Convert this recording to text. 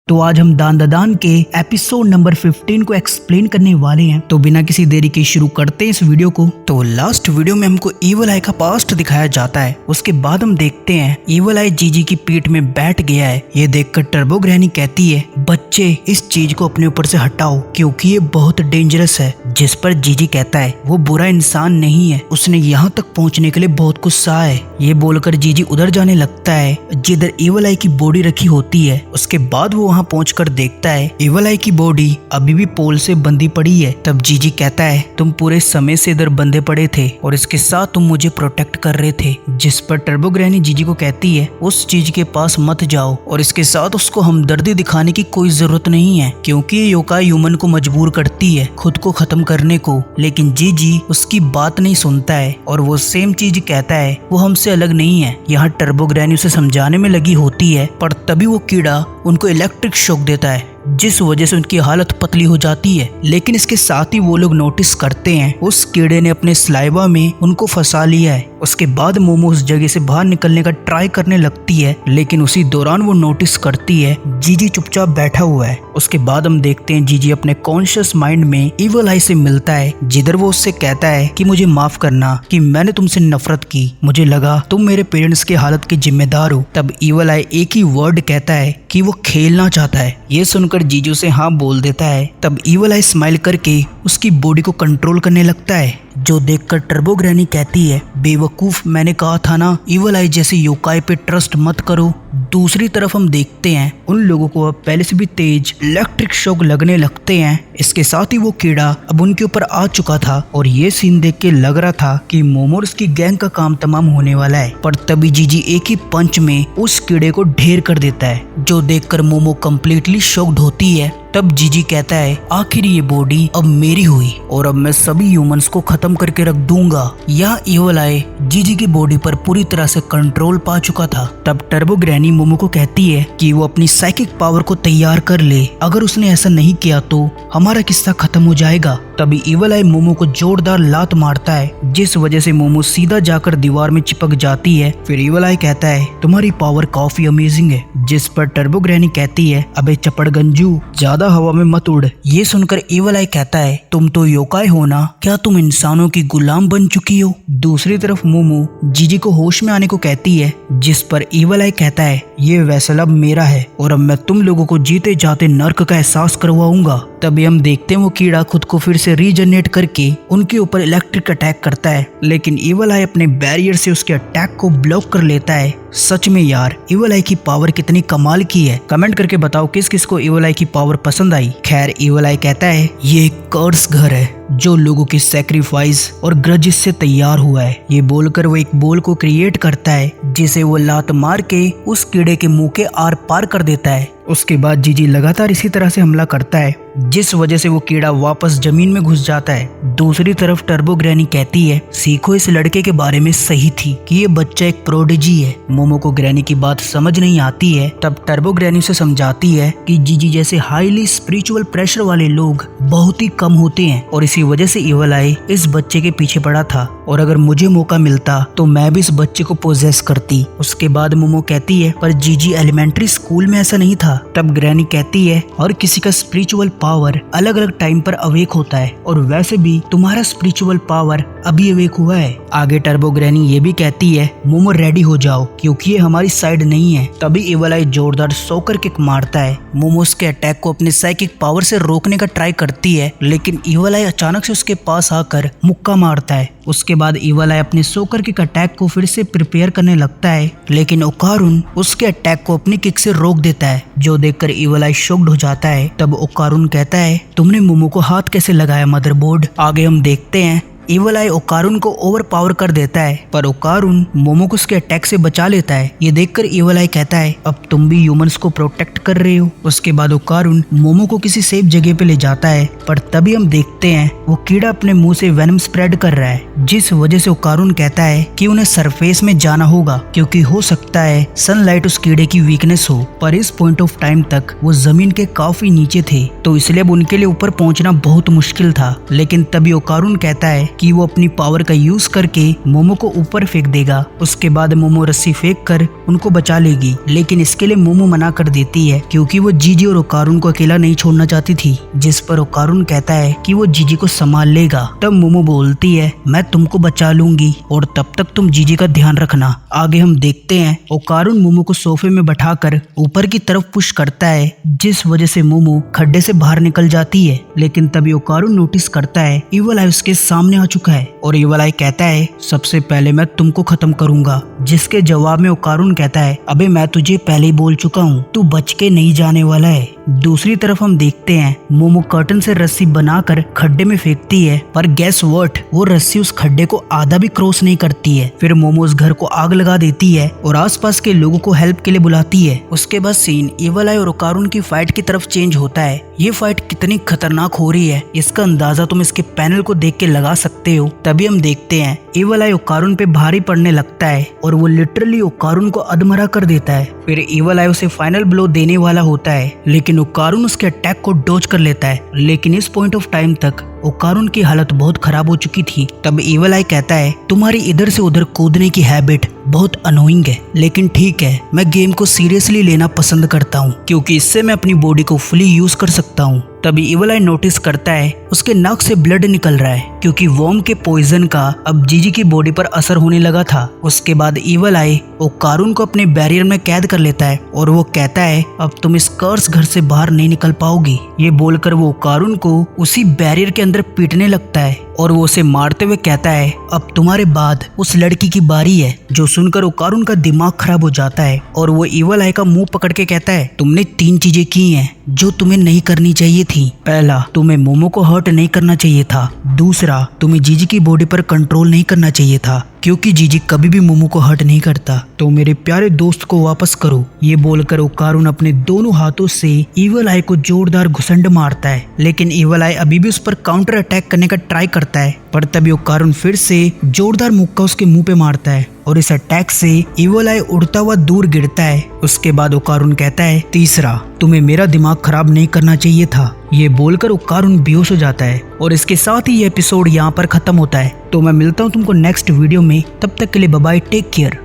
तो आज हम दान ददान के एपिसोड नंबर 15 को एक्सप्लेन करने वाले हैं। तो बिना किसी देरी के शुरू करते हैं इस वीडियो को। तो लास्ट वीडियो में हमको इवल आई का पास्ट दिखाया जाता है। उसके बाद हम देखते हैं इवल आई जीजी की पीठ में बैठ गया है। ये देखकर टर्बो ग्रैनी कहती है, बच्चे इस चीज को अपने ऊपर से हटाओ क्योंकि ये बहुत डेंजरस है। जिस पर जीजी कहता है वो बुरा इंसान नहीं है, उसने यहाँ तक पहुँचने के लिए बहुत गुस्सा है। ये बोलकर जीजी उधर जाने लगता है जिधर इवल आई की बॉडी रखी होती है। उसके बाद वो वहाँ पहुंचकर देखता है इवल आई की बॉडी अभी भी पोल से बंधी पड़ी है। तब जीजी कहता है, तुम पूरे समय से इधर बंधे पड़े थे और इसके साथ तुम मुझे प्रोटेक्ट कर रहे थे। जिस पर टर्बो ग्रैनी जीजी को कहती है, उस चीज के पास मत जाओ और इसके साथ उसको हमदर्दी दिखाने की कोई जरूरत नहीं है क्योंकि ये योकाई ह्यूमन को मजबूर करती है खुद को खत्म करने को। लेकिन जीजी उसकी बात नहीं सुनता है और वो सेम चीज कहता है वो हमसे अलग नहीं है। यहाँ टर्बो ग्रैनी उसे समझाने में लगी होती है पर तभी वो कीड़ा उनको इलेक्ट्रिक शॉक देता है जिस वजह से उनकी हालत पतली हो जाती है। लेकिन इसके साथ ही वो लोग नोटिस करते हैं उस कीड़े ने अपने स्लाइवा में उनको फंसा लिया है। उसके बाद मोमो उस जगह से बाहर निकलने का ट्राई करने लगती है लेकिन उसी दौरान वो नोटिस करती है जीजी चुपचाप बैठा हुआ है। उसके बाद हम देखते हैं जीजी अपने कॉन्शियस माइंड में इवल आई से मिलता है जिधर वो उससे कहता है कि मुझे माफ करना कि मैंने तुमसे नफरत की, मुझे लगा तुम मेरे पेरेंट्स की हालत के जिम्मेदार हो। तब इवल आई एक ही वर्ड कहता है कि वो खेलना चाहता है। ये सुनकर जीजू से हाँ बोल देता है। तब इवल आई स्माइल करके उसकी बॉडी को कंट्रोल करने लगता है जो देखकर टर्बो ग्रैनी कहती है, बेवकूफ, मैंने कहा था ना इवल आई जैसे योकाई पे ट्रस्ट मत करो। दूसरी तरफ हम देखते हैं उन लोगों को अब पहले से भी तेज इलेक्ट्रिक शॉक लगने लगते हैं। इसके साथ ही वो कीड़ा अब उनके ऊपर आ चुका था और ये सीन देख के लग रहा था कि मोमोर्स की गैंग का काम तमाम होने वाला है। पर तभी जीजी एक ही पंच में उस कीड़े को ढेर कर देता है जो देखकर मोमो कंप्लीटली शॉक्ड होती है। तब जीजी कहता है, आखिर ये बॉडी अब मेरी हुई और अब मैं सभी ह्यूमंस को खत्म करके रख दूंगा। यहाँ इवल आई जीजी की बॉडी पर पूरी तरह से कंट्रोल पा चुका था। तब टर्बो ग्रैनी मोमो को कहती है कि वो अपनी साइकिक पावर को तैयार कर ले, अगर उसने ऐसा नहीं किया तो हमारा किस्सा खत्म हो जाएगा। तभी इवल आई मोमो को जोरदार लात मारता है जिस वजह से मोमो सीधा जाकर दीवार में चिपक जाती है। फिर इवल आई कहता है, तुम्हारी पावर काफी अमेजिंग है। जिस पर टर्बो ग्रैनी कहती है, अबे चपड़गंजू, ज्यादा हवा में मत उड़। ये सुनकर इवल आई कहता है, तुम तो योकाई हो ना, क्या तुम इंसानों की गुलाम बन चुकी हो। दूसरी तरफ मोमो जीजी को होश में आने को कहती है जिस पर इवल आई कहता है, ये वैसल अब मेरा है और अब मैं तुम लोगों को जीते जाते नर्क का एहसास करवाऊंगा। तभी हम देखते हैं वो कीड़ा खुद को फिर से रीजनरेट करके उनके ऊपर इलेक्ट्रिक अटैक करता है लेकिन इवल आई अपने बैरियर से उसके अटैक को ब्लॉक कर लेता है। सच में यार इवल आई की पावर कितनी कमाल की है। कमेंट करके बताओ किस किस को इवल आई की पावर पसंद आई। खैर इवल आई कहता है, ये एक कर्स घर है जो लोगों की सैक्रिफाइस और ग्रजेस से तैयार हुआ है। ये बोलकर वो एक बॉल को क्रिएट करता है जिसे वो लात मार के उस कीड़े के मुंह के आर पार कर देता है। उसके बाद जीजी लगातार इसी तरह से हमला करता है जिस वजह से वो कीड़ा वापस जमीन में घुस जाता है। दूसरी तरफ टर्बो ग्रैनी कहती है, सीखो इस लड़के के बारे में सही थी कि ये बच्चा एक प्रोडिजी है। मोमो को ग्रैनी की बात समझ नहीं आती है। तब टर्बो ग्रैनी से समझाती है कि जीजी जैसे हाईली स्पिरिचुअल प्रेशर वाले लोग बहुत ही कम होते हैं और इसी वजह से इवल आई इस बच्चे के पीछे पड़ा था और अगर मुझे मौका मिलता तो मैं भी इस बच्चे को पोजेस करती। उसके बाद मोमो कहती है, पर जीजी एलिमेंट्री स्कूल में ऐसा नहीं था। तब ग्रैनी कहती है, हर किसी का स्पिरिचुअल पावर अलग अलग टाइम पर अवेक होता है और वैसे भी तुम्हारा स्पिरिचुअल पावर अभी अवेक हुआ है। आगे टर्बो ग्रैनी ये भी कहती है, मोमो रेडी हो जाओ क्योंकि ये हमारी साइड नहीं है। तभी इवल आई जोरदार सोकर किक मारता है। मोमोस के अटैक को अपने साइकिक पावर से रोकने का ट्राई करती है लेकिन इवल आई अचानक से उसके पास आकर मुक्का मारता है। उसके बाद इवल आई अपने सोकर किक अटैक को फिर से प्रिपेयर करने लगता है लेकिन ओकारुन उसके अटैक को अपनी किक से रोक देता है जो देखकर इवल आई शॉक्ड हो जाता है। तब ओकारुन कहता है, तुमने मोमो को हाथ कैसे लगाया मदरबोर्ड। आगे हम देखते हैं इवल आई ओकारुन को ओवर पावर कर देता है पर ओकारुन मोमो को उसके अटैक से बचा लेता है। ये देखकर इवल आई कहता है, अब तुम भी ह्यूमंस को प्रोटेक्ट कर रहे हो। उसके बाद ओकारुन मोमो को किसी सेफ जगह पे ले जाता है पर तभी हम देखते हैं वो कीड़ा अपने मुंह से वेनम स्प्रेड कर रहा है जिस वजह से ओकारुन कहता है कि उन्हें सरफेस में जाना होगा क्योंकि हो सकता है सनलाइट उस कीड़े की वीकनेस हो। पर इस पॉइंट ऑफ टाइम तक वो जमीन के काफी नीचे थे तो इसलिए अब उनके लिए ऊपर पहुंचना बहुत मुश्किल था। लेकिन तभी ओकारुन कहता है कि वो अपनी पावर का यूज करके मोमो को ऊपर फेंक देगा। उसके बाद मोमो रस्सी फेंक कर उनको बचा लेगी, लेकिन इसके लिए मोमो मना कर देती है क्योंकि वो जीजी और ओकारुन को अकेला नहीं छोड़ना चाहती थी। जिस पर ओकारुन कहता है कि वो जीजी को संभाल लेगा। तब मोमो बोलती है मैं तुमको बचा लूंगी और तब तक तुम जीजी का ध्यान रखना। आगे हम देखते हैं ओकारुन मोमो को सोफे में बैठाकर ऊपर की तरफ पुश करता है, जिस वजह से मोमो खड्डे से बाहर निकल जाती है। लेकिन तभी ओकारुन नोटिस करता है इवल आई उसके सामने आ चुका है और इवल आई कहता है सबसे पहले मैं तुमको खत्म करूंगा। जिसके जवाब में ओकारुन कहता है अबे मैं तुझे पहले ही बोल चुका हूँ, तू बच के नहीं जाने वाला है। दूसरी तरफ हम देखते हैं मोमो कर्टन से रस्सी बनाकर खड्डे में फेंकती है, पर गैस व्हाट, वो रस्सी उस खड्डे को आधा भी क्रॉस नहीं करती है। फिर मोमो उस घर को आग लगा देती है और आसपास के लोगों को हेल्प के लिए बुलाती है। उसके बाद सीन इवल आई और ओकारुन की फाइट की तरफ चेंज होता है। ये फाइट कितनी खतरनाक हो रही है इसका अंदाजा तुम इसके पैनल को देख के लगा सकते हो। तभी हम देखते हैं इवल आई ओकारुन पे भारी पड़ने लगता है और वो लिटरली ओकारुन को अधमरा कर देता है। फिर इवल आई उसे फाइनल ब्लो देने वाला होता है, लेकिन ओकारुन उसके अटैक को डॉज कर लेता है। लेकिन इस पॉइंट ऑफ टाइम तक ओकारुन की हालत बहुत खराब हो चुकी थी। तब इवल आई कहता है तुम्हारी इधर से उधर कूदने की हैबिट बहुत अनोइंग है, लेकिन ठीक है मैं गेम को सीरियसली लेना पसंद करता हूँ क्योंकि इससे मैं अपनी बॉडी को फुली यूज कर सकता हूँ। तभी इवल आई नोटिस करता है उसके नाक से ब्लड निकल रहा है क्योंकि वॉर्म के पॉइजन का अब जीजी की बॉडी पर असर होने लगा था। उसके बाद इवल आई ओकारुन को अपने बैरियर में कैद कर लेता है और वो कहता है अब तुम इस कर्स घर से बाहर नहीं निकल पाओगी। ये बोलकर वो ओकारुन को उसी बैरियर के अंदर पीटने लगता है और वो उसे मारते हुए कहता है अब तुम्हारे बाद उस लड़की की बारी है। जो सुनकर ओकारुन का दिमाग खराब हो जाता है और वो इवल आई का मुंह पकड़ के कहता है तुमने 3 चीजें की हैं जो तुम्हें नहीं करनी चाहिए थी। पहला, तुम्हें मोमो को हर्ट नहीं करना चाहिए था। दूसरा, तुम्हें जीजी की बॉडी पर कंट्रोल नहीं करना चाहिए था क्योंकि जीजी कभी भी मोमो को हर्ट नहीं करता। तो मेरे प्यारे दोस्त को वापस करो। ये बोलकर ओकारुन अपने दोनों हाथों से इवल आई को जोरदार घुसंड मारता है, लेकिन इवल आई अभी भी उस पर काउंटर अटैक करने का ट्राई करता है, पर तभी ओकारुन फिर से जोरदार मुक्का उसके मुंह पे मारता है और इस अटैक से इवल आई उड़ता हुआ दूर गिरता है। उसके बाद ओकारुन कहता है तीसरा, तुम्हें मेरा दिमाग खराब नहीं करना चाहिए था। ये बोलकर ओकारुन बेहोश हो जाता है और इसके साथ ही ये एपिसोड यहाँ पर खत्म होता है। तो मैं मिलता हूँ तुमको नेक्स्ट वीडियो में, तब तक के लिए बाय बाय, टेक केयर।